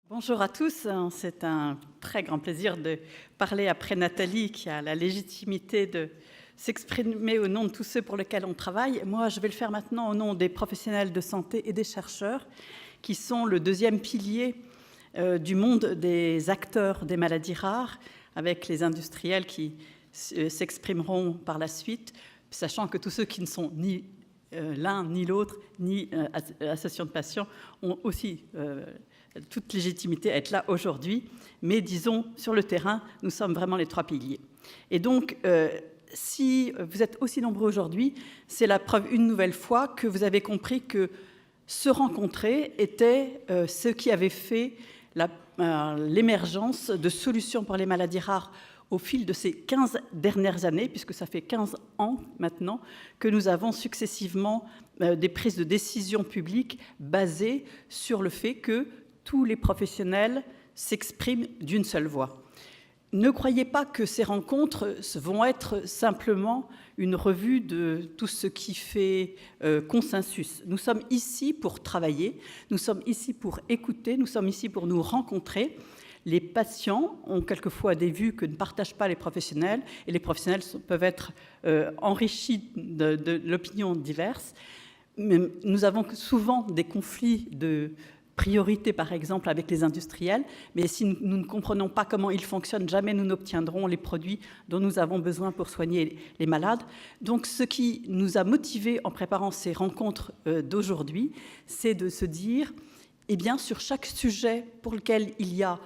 Bonjour à tous, c'est un très grand plaisir de parler après Nathalie qui a la légitimité de s'exprimer au nom de tous ceux pour lesquels on travaille. Moi, je vais le faire maintenant au nom des professionnels de santé et des chercheurs qui sont le deuxième pilier du monde des acteurs des maladies rares, avec les industriels qui s'exprimeront par la suite, sachant que tous ceux qui ne sont ni l'un ni l'autre, ni association de patients, ont aussi toute légitimité à être là aujourd'hui. Mais disons, sur le terrain, nous sommes vraiment les trois piliers. Et donc, si vous êtes aussi nombreux aujourd'hui, c'est la preuve une nouvelle fois que vous avez compris que se rencontrer était ce qui avait fait l'émergence de solutions pour les maladies rares au fil de ces 15 dernières années, puisque ça fait 15 ans maintenant que nous avons successivement des prises de décision publiques basées sur le fait que tous les professionnels s'expriment d'une seule voix. Ne croyez pas que ces rencontres vont être simplement une revue de tout ce qui fait consensus. Nous sommes ici pour travailler, nous sommes ici pour écouter, nous sommes ici pour nous rencontrer. Les patients ont quelquefois des vues que ne partagent pas les professionnels, et les professionnels peuvent être enrichis de l'opinion diverse. Mais nous avons souvent des conflits de priorité, par exemple, avec les industriels, mais si nous ne comprenons pas comment ils fonctionnent, jamais nous n'obtiendrons les produits dont nous avons besoin pour soigner les malades. Donc, ce qui nous a motivés en préparant ces rencontres d'aujourd'hui, c'est de se dire, eh bien, sur chaque sujet pour lequel il y a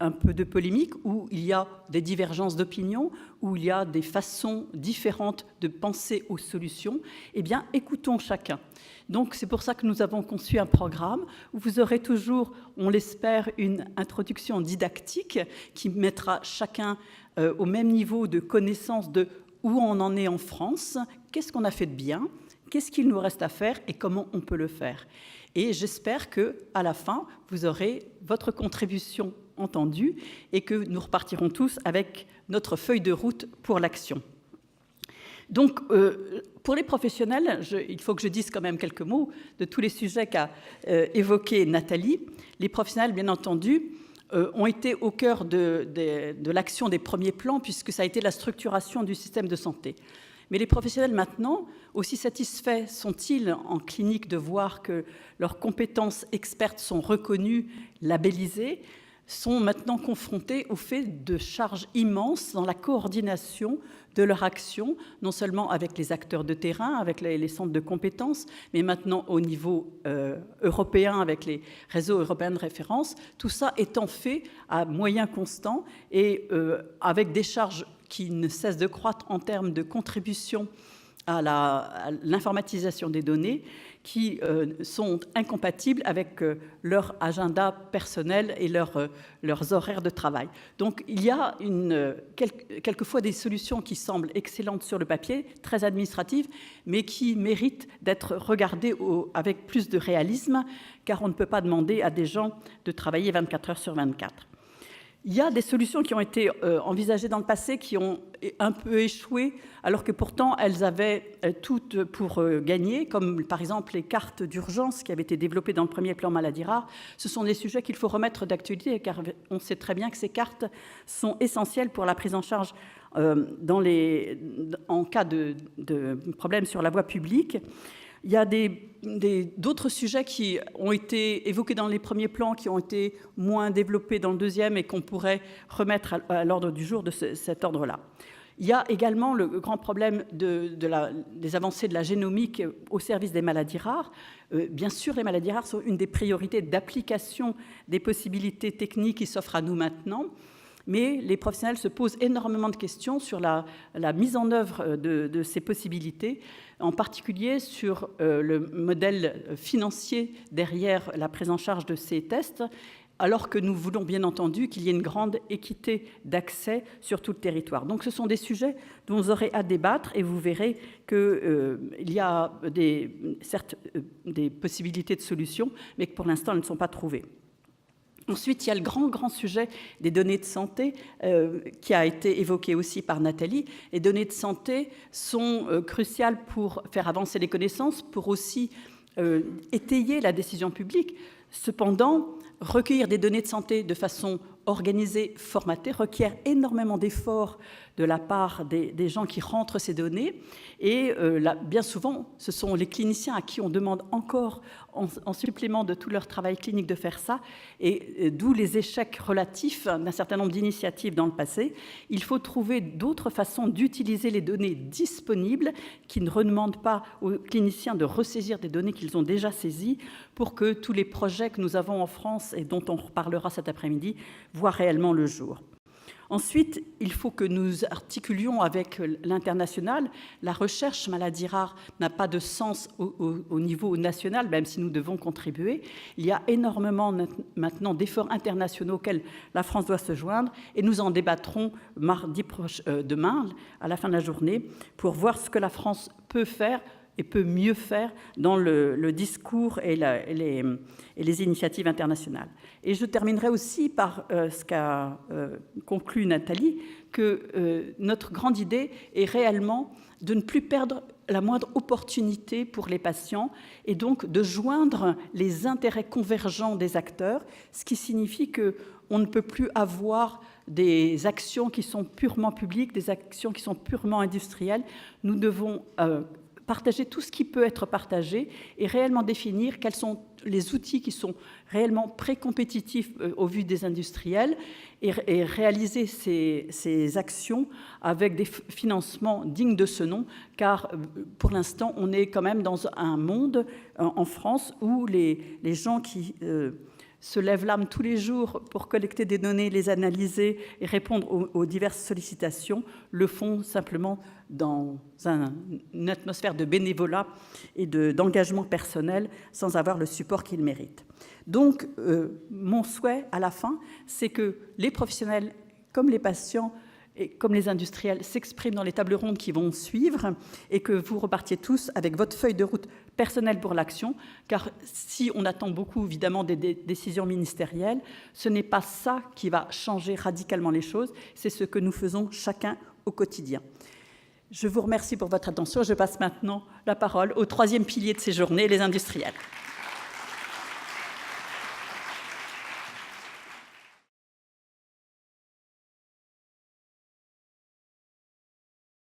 un peu de polémique, où il y a des divergences d'opinion, où il y a des façons différentes de penser aux solutions, eh bien, écoutons chacun. Donc, c'est pour ça que nous avons conçu un programme où vous aurez toujours, on l'espère, une introduction didactique qui mettra chacun au même niveau de connaissance de où on en est en France, qu'est-ce qu'on a fait de bien, qu'est-ce qu'il nous reste à faire et comment on peut le faire. Et j'espère qu'à la fin, vous aurez votre contribution entendue et que nous repartirons tous avec notre feuille de route pour l'action. Donc, pour les professionnels, il faut que je dise quand même quelques mots de tous les sujets qu'a évoqués Nathalie. Les professionnels, bien entendu, ont été au cœur de l'action des premiers plans, puisque ça a été la structuration du système de santé. Mais les professionnels maintenant, aussi satisfaits sont-ils en clinique de voir que leurs compétences expertes sont reconnues, labellisées, sont maintenant confrontés au fait de charges immenses dans la coordination de leur action, non seulement avec les acteurs de terrain, avec les centres de compétences, mais maintenant au niveau européen, avec les réseaux européens de référence, tout ça étant fait à moyens constants et avec des charges qui ne cessent de croître en termes de contribution à l'informatisation des données, qui sont incompatibles avec leur agenda personnel et leurs horaires de travail. Donc il y a quelquefois des solutions qui semblent excellentes sur le papier, très administratives, mais qui méritent d'être regardées avec plus de réalisme, car on ne peut pas demander à des gens de travailler 24 heures sur 24. Il y a des solutions qui ont été envisagées dans le passé qui ont un peu échoué, alors que pourtant elles avaient toutes pour gagner, comme par exemple les cartes d'urgence qui avaient été développées dans le premier plan maladies rares. Ce sont des sujets qu'il faut remettre d'actualité, car on sait très bien que ces cartes sont essentielles pour la prise en charge en cas de problèmes sur la voie publique. Il y a d'autres sujets qui ont été évoqués dans les premiers plans, qui ont été moins développés dans le deuxième et qu'on pourrait remettre à l'ordre du jour de cet ordre-là. Il y a également le grand problème des avancées de la génomique au service des maladies rares. Bien sûr, les maladies rares sont une des priorités d'application des possibilités techniques qui s'offrent à nous maintenant. Mais les professionnels se posent énormément de questions sur la mise en œuvre de ces possibilités, en particulier sur le modèle financier derrière la prise en charge de ces tests, alors que nous voulons bien entendu qu'il y ait une grande équité d'accès sur tout le territoire. Donc ce sont des sujets dont vous aurez à débattre et vous verrez qu'il y a certes des possibilités de solutions, mais que pour l'instant elles ne sont pas trouvées. Ensuite, il y a le grand sujet des données de santé qui a été évoqué aussi par Nathalie. Les données de santé sont cruciales pour faire avancer les connaissances, pour aussi étayer la décision publique. Cependant, recueillir des données de santé de façon organisée, formatée, requiert énormément d'efforts de la part des gens qui rentrent ces données. Et bien souvent, ce sont les cliniciens à qui on demande encore, en supplément de tout leur travail clinique, de faire ça, et d'où les échecs relatifs d'un certain nombre d'initiatives dans le passé. Il faut trouver d'autres façons d'utiliser les données disponibles qui ne demandent pas aux cliniciens de ressaisir des données qu'ils ont déjà saisies pour que tous les projets que nous avons en France et dont on reparlera cet après-midi voient réellement le jour. Ensuite, il faut que nous articulions avec l'international. La recherche maladies rares n'a pas de sens au niveau national, même si nous devons contribuer. Il y a énormément maintenant d'efforts internationaux auxquels la France doit se joindre, et nous en débattrons demain, à la fin de la journée, pour voir ce que la France peut faire et peut mieux faire dans le discours et les initiatives internationales. Et je terminerai aussi par ce qu'a conclu Nathalie, que notre grande idée est réellement de ne plus perdre la moindre opportunité pour les patients et donc de joindre les intérêts convergents des acteurs, ce qui signifie qu'on ne peut plus avoir des actions qui sont purement publiques, des actions qui sont purement industrielles. Nous devons partager tout ce qui peut être partagé et réellement définir quels sont les outils qui sont réellement pré-compétitifs au vu des industriels et réaliser ces actions avec des financements dignes de ce nom, car pour l'instant, on est quand même dans un monde en France où les gens qui se lèvent l'âme tous les jours pour collecter des données, les analyser et répondre aux diverses sollicitations, le font simplement dans une atmosphère de bénévolat et d'engagement personnel sans avoir le support qu'ils méritent. Donc, mon souhait à la fin, c'est que les professionnels, comme les patients, et comme les industriels s'expriment dans les tables rondes qui vont suivre et que vous repartiez tous avec votre feuille de route personnelle pour l'action, car si on attend beaucoup évidemment des décisions ministérielles, ce n'est pas ça qui va changer radicalement les choses, c'est ce que nous faisons chacun au quotidien. Je vous remercie pour votre attention. Je passe maintenant la parole au troisième pilier de ces journées, les industriels.